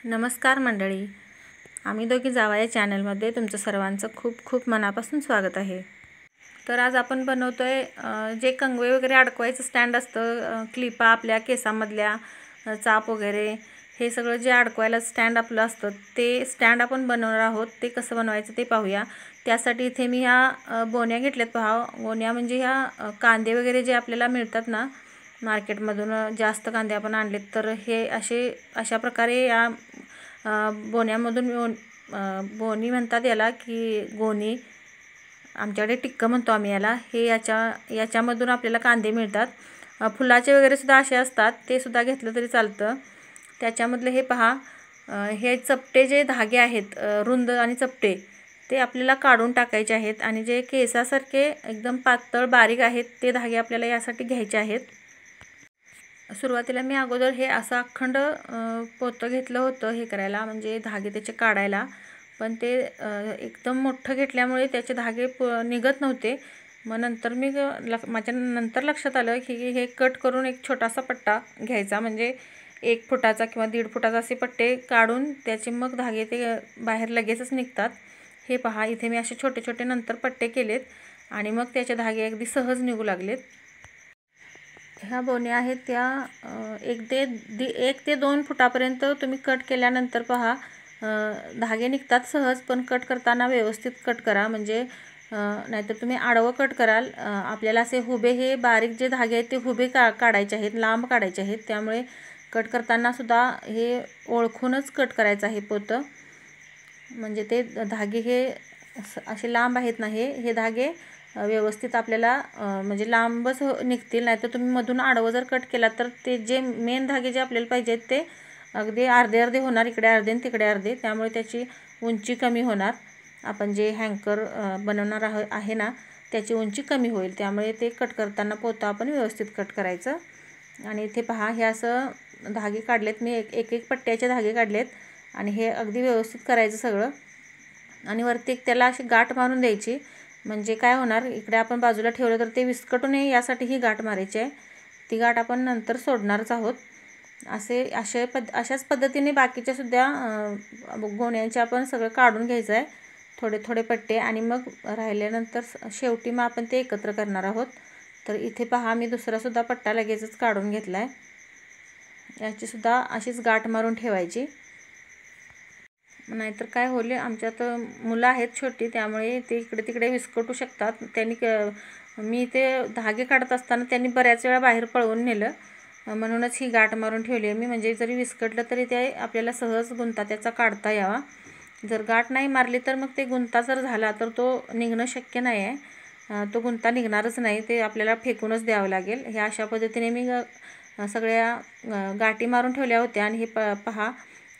नमस्कार मंडळी, आम्ही दोघी जावा या चॅनलमध्ये तुमचं सर्वांचं खूप खूप मनापासून स्वागत आहे। तर आज आपण बनवतोय जे कंगवे वगैरे अडकवायचं स्टँड असतं, क्लिपा आपल्या केसामधल्या, चाप वगैरे हे सगळं जे अडकवायला स्टँड आपलं असतं ते स्टँड आपण बनवणार आहोत। ते कसं बनवायचं ते पाहूया। त्यासाठी इथे मी ह्या बोन्या घेतल्यात। पहा, बोन्या म्हणजे ह्या कांदे वगैरे जे आपल्याला मिळतात ना मार्केटमधून, जास्त कांदे आपण आणलेत तर हे अशा प्रकारे या बोन्यामधून बोनी म्हणतात याला की गोणी, आमच्याकडे टिक्क म्हणतो आम्ही याला। हे याच्यामधून आपल्याला कांदे मिळतात। फुलाचे वगैरे सुद्धा असे असतात, ते सुद्धा घेतलं तरी चालतं। त्याच्यामधले हे पहा, हे चपटे जे धागे आहेत रुंद आणि चपटे, ते आपल्याला काढून टाकायचे आहेत आणि जे केसासारखे एकदम पातळ बारीक आहेत ते धागे आपल्याला यासाठी घ्यायचे आहेत। सुरुवातीला मी अगोदर हे असं अखंड पोतं घेतलं होतं हे करायला, म्हणजे धागे त्याचे काढायला, पण ते एकदम मोठं घेतल्यामुळे त्याचे धागे निघत नव्हते। मग नंतर माझ्या नंतर लक्षात आलं की हे कट करून एक छोटासा पट्टा घ्यायचा, म्हणजे 1 फुटाचा किंवा 1.5 फुटाचा असे पट्टे काढून त्याचे मग धागे ते बाहेर लगेचच निघतात। हे पहा, इथे मी असे छोटे छोटे नंतर पट्टे केलेत आणि मग त्याचे धागे अगदी सहज निघू लागलेत। ह्या बोन्या आहेत त्या 1 ते 2 फुटापर्यंत तुम्ही कट केल्यानंतर पहा धागे निघतात सहज, पण कट करताना व्यवस्थित कट करा, म्हणजे नाहीतर तुम्ही आडवं कट कराल, आपल्याला असे हुबे हे बारीक जे धागे आहेत ते हुबे काढायचे आहेत, लांब काढायचे आहेत। त्यामुळे कट करताना सुद्धा हे ओळखूनच कट करायचं आहे पोतं, म्हणजे ते धागे हे असे लांब आहेत ना, हे धागे व्यवस्थित आपल्याला म्हणजे लांबच निघतील। नाहीतर तुम्ही मधून आडवं जर कट केला तर ते जे मेन धागे जे आपल्याला पाहिजेत ते अगदी अर्धे अर्धे होणार, इकडे अर्धे आणि तिकडे अर्धे, त्यामुळे त्याची उंची कमी होणार। आपण जे हँकर बनवणार आहे ना त्याची उंची कमी होईल, त्यामुळे ते कट करताना पोतं आपण व्यवस्थित कट करायचं। आणि इथे पहा, हे असं धागे काढलेत मी, एक पट्ट्याचे धागे काढलेत आणि हे अगदी व्यवस्थित करायचं सगळं। आणि वरती एक त्याला अशी गाठ मारून द्यायची, म्हणजे काय होणार, इकडे आपण बाजूला ठेवलं तर ते विस्कटू नये यासाठी ही गाठ मारायची आहे। ती गाठ आपण नंतर सोडणारच आहोत। अशाच पद्धतीने बाकीच्या सुद्धा गोण्यांचे आपण सगळं काढून घ्यायचं आहे, थोडे थोडे पट्टे, आणि मग राहिल्यानंतर शेवटी मग आपण ते एकत्र करणार आहोत। तर इथे पहा, मी दुसरा सुद्धा पट्टा लगेचच काढून घेतला आहे। याची सुद्धा अशीच गाठ मारून ठेवायची, नाहीतर काय होईल, आमच्यात मुलं आहेत छोटी, त्यामुळे ते इकडे तिकडे विस्कटू शकतात। मी ते धागे काढत असताना त्यांनी बऱ्याच वेळा बाहेर पळवून नेलं, म्हणूनच ही गाठ मारून ठेवली आहे मी, म्हणजे जरी विस्कटलं तरी ते आपल्याला सहज गुंता त्याचा काढता यावा। जर गाठ नाही मारली तर मग ते गुंता जर झाला तर तो निघणं शक्य नाही आहे, तो गुंता निघणारच नाही, ते आपल्याला फेकूनच द्यावं लागेल। ह्या अशा पद्धतीने मी सगळ्या गाठी मारून ठेवल्या होत्या आणि हे पहा,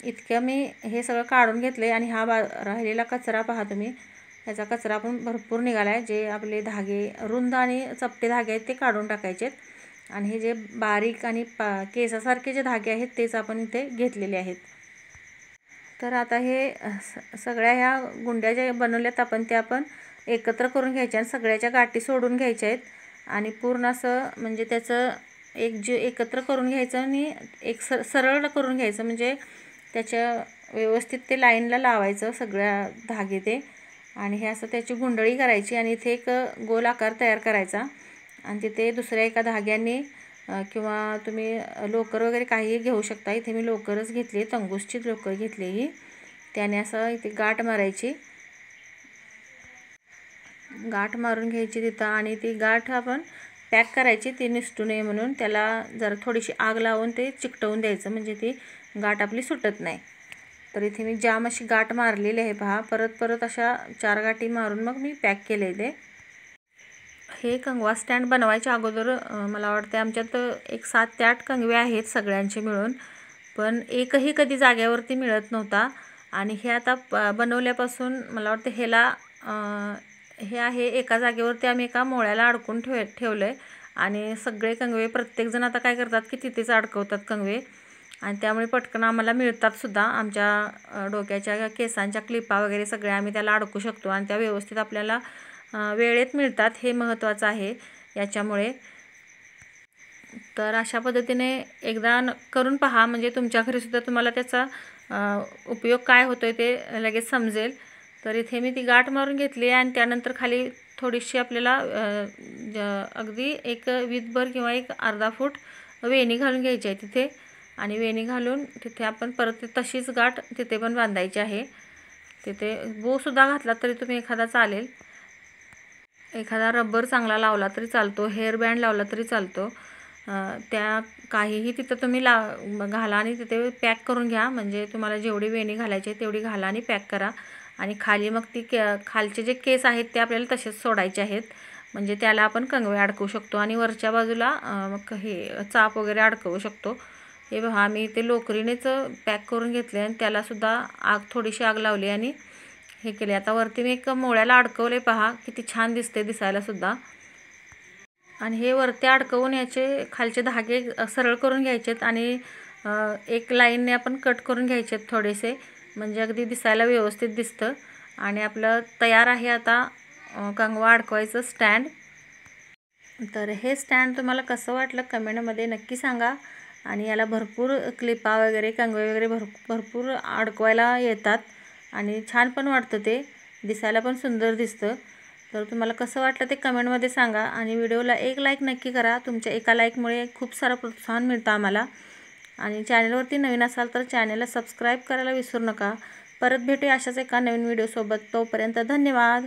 इतकं मी हे सगळं काढून घेतलं आहे। आणि हा राहिलेला कचरा पहा तुम्ही, ह्याचा कचरा पण भरपूर निघाला आहे। जे आपले धागे रुंद आणि चपटे धागे आहेत ते काढून टाकायचे आहेत, आणि हे जे बारीक आणि केसासारखे जे धागे आहेत तेच आपण इथे घेतलेले आहेत। तर आता हे सगळ्या ह्या गुंड्या ज्या बनवल्यात आपण त्या आपण एकत्र करून घ्यायच्या आणि सगळ्याच्या गाठी सोडून घ्यायच्या आहेत, आणि पूर्ण असं म्हणजे त्याचं एकत्र करून घ्यायचं आणि एक सरळ करून घ्यायचं, म्हणजे त्याच्या व्यवस्थित ते लाईनला लावायचं सगळ्या धागे ते, आणि हे असं त्याची गुंडळी करायची आणि इथे एक गोल आकार तयार करायचा, आणि तिथे दुसऱ्या एका धाग्याने किंवा तुम्ही लोकर वगैरे काहीही घेऊ शकता। इथे मी लोकरच घेतली, तंगूसची लोकर घेतली ही, त्याने असं इथे गाठ मारायची, गाठ मारून घ्यायची तिथं, आणि ती गाठ आपण पॅक करायची, ती निसटू नये म्हणून त्याला जरा थोडीशी आग लावून ते चिकटवून द्यायचं, म्हणजे ती गाठ आपली सुटत नाही। तर इथे मी जाम अशी गाठ मारलेली आहे पहा, परत परत अशा 4 गाठी मारून मग मी पॅक केले ते। हे कंगवा स्टँड बनवायच्या अगोदर मला वाटतं आमच्यात एक 7 ते 8 कंगवे आहेत सगळ्यांचे मिळून, पण एकही कधी जाग्यावरती मिळत नव्हता। आणि हे आता बनवल्यापासून मला वाटतं हे आहे एका जागेवरती आम्ही एका मोळ्याला अडकून ठेवलं आहे, आणि सगळे कंगवे प्रत्येकजण आता काय करतात की तिथेच अडकवतात कंगवे, आणि त्यामुळे पटकन आम्हाला मिळतात सुद्धा। आमच्या डोक्याच्या केसांच्या क्लिपा वगैरे सगळ्या आम्ही त्याला अडकू शकतो, आणि त्या व्यवस्थित आपल्याला वेळेत मिळतात, हे महत्त्वाचं आहे याच्यामुळे। तर अशा पद्धतीने एकदा करून पहा, म्हणजे तुमच्या घरीसुद्धा तुम्हाला त्याचा उपयोग काय होतो आहे ते लगेच समजेल. तर इथे मी ती गाठ मारून घेतली आहे आणि त्यानंतर खाली थोडीशी आपल्याला अगदी एक वीतभर किंवा एक अर्धा फूट वेणी घालून घ्यायची आहे तिथे, आणि वेणी घालून तिथे आपण परत तशीच गाठ तिथे पण बांधायची आहे. तिथे बोसुद्धा घातला तरी तुम्ही एखादा चालेल, एखादा रबर चांगला लावला तरी चालतो, हेअर बँड लावला तरी चालतो. त्या काहीही तिथं तुम्ही घाला आणि तिथे पॅक करून घ्या. म्हणजे तुम्हाला जेवढी वेणी घालायची आहे तेवढी घाला आणि पॅक करा. आणि खाली मग ती खालचे जे केस आहेत ते आपल्याला तसेच सोडायचे आहेत, म्हणजे त्याला आपण कंगवे अडकवू शकतो. आणि वरच्या बाजूला मग हे चाप वगैरे अडकवू शकतो. हे पहा, मी ते लोकरीनेच पॅक करून घेतले आणि त्यालासुद्धा थोडीशी आग लावली आणि हे केले. आता वरती मी एक मोळ्याला अडकवले, पहा किती छान दिसते दिसायलासुद्धा. आणि हे वरती अडकवून याचे खालचे धागे सरळ करून घ्यायचेत आणि एक लाईनने आपण कट करून घ्यायचेत थोडेसे, म्हणजे अगदी दिसायला व्यवस्थित दिसतं. आणि आपलं तयार आहे आता कंगवा अडकवायचं स्टँड. तर हे स्टँड तुम्हाला कसं वाटलं कमेंटमध्ये नक्की सांगा. आणि याला भरपूर क्लिपा वगैरे कंगवे वगैरे भरपूर अडकवायला येतात आणि छान पण वाटतं, ते दिसायला पण सुंदर दिसतं. तर तुम्हाला कसं वाटलं ते कमेंटमध्ये सांगा. आणि व्हिडिओला एक लाईक नक्की करा, तुमच्या एका लाईकमुळे खूप सारं प्रोत्साहन मिळतं आम्हाला. आणि चॅनलवरती नवीन असाल तर चॅनलला सबस्क्राईब करायला विसरू नका. परत भेटूया अशाच एका नवीन व्हिडिओसोबत. तोपर्यंत धन्यवाद.